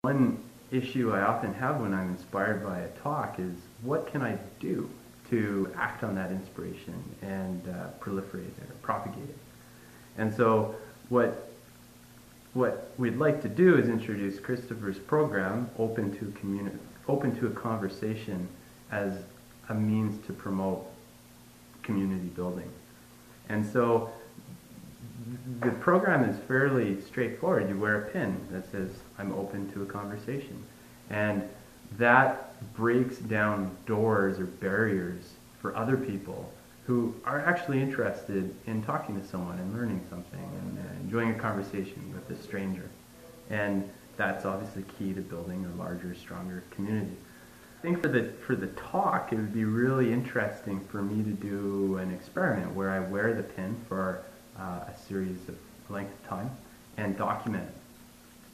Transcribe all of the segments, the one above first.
One issue I often have when I'm inspired by a talk is what can I do to act on that inspiration and proliferate it or propagate it. And so what we'd like to do is introduce Christopher's program, Open to a Conversation, as a means to promote community building. And so the program is fairly straightforward. You wear a pin that says, I'm open to a conversation. And that breaks down doors or barriers for other people who are actually interested in talking to someone and learning something and enjoying a conversation with a stranger. And that's obviously key to building a larger, stronger community. I think for the talk, it would be really interesting for me to do an experiment where I wear the pin for a series of length of time and document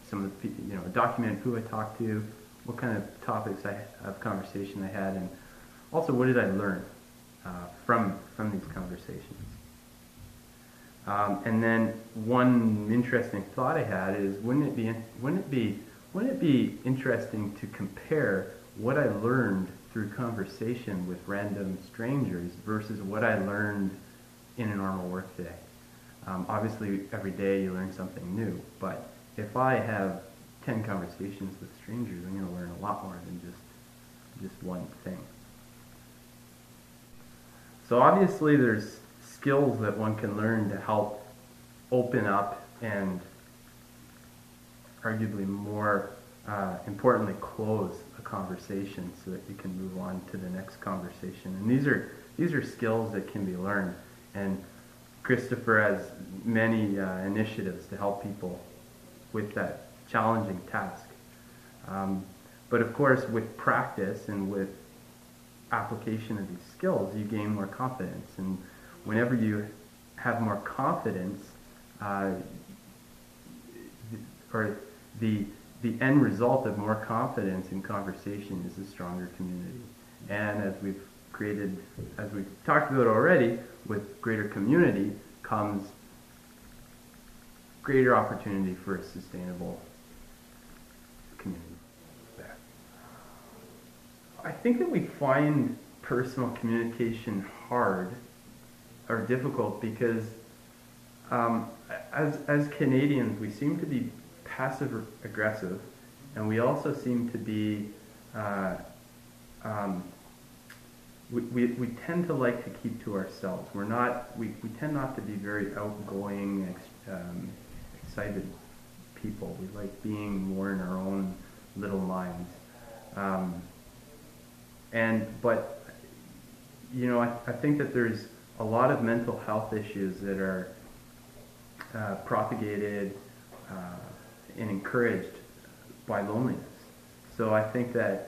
some of the, document who I talked to, what kind of topics of conversation I had, and also what did I learn from these conversations. And then one interesting thought I had is, wouldn't it be interesting to compare what I learned through conversation with random strangers versus what I learned in a normal workday? Obviously, every day you learn something new, but if I have 10 conversations with strangers, I'm going to learn a lot more than just one thing. So obviously there's skills that one can learn to help open up and arguably more importantly close a conversation so that you can move on to the next conversation. And these are skills that can be learned. And Christopher has many initiatives to help people with that challenging task. But of course, with practice and with application of these skills, you gain more confidence. And whenever you have more confidence, or the end result of more confidence in conversation is a stronger community. And as we've talked about already, with greater community comes greater opportunity for a sustainable community. I think that we find personal communication hard or difficult because as Canadians, we seem to be passive aggressive, and we also seem to be we tend to like to keep to ourselves. We tend not to be very outgoing, excited people. We like being more in our own little minds. But I think that there's a lot of mental health issues that are propagated and encouraged by loneliness. So I think that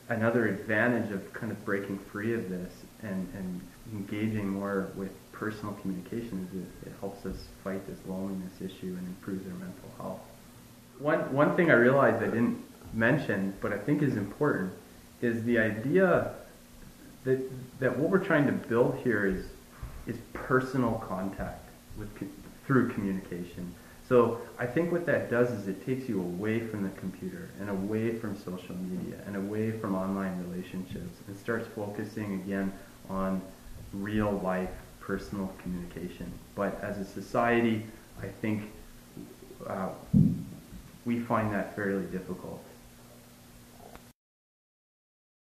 another advantage of kind of breaking free of this and engaging more with personal communication is it helps us fight this loneliness issue and improves our mental health. One thing I realized I didn't mention, but I think is important, is the idea that what we're trying to build here is personal contact through communication. So I think what that does is it takes you away from the computer and away from social media and away from online relationships and starts focusing again on real life personal communication. But as a society, I think we find that fairly difficult.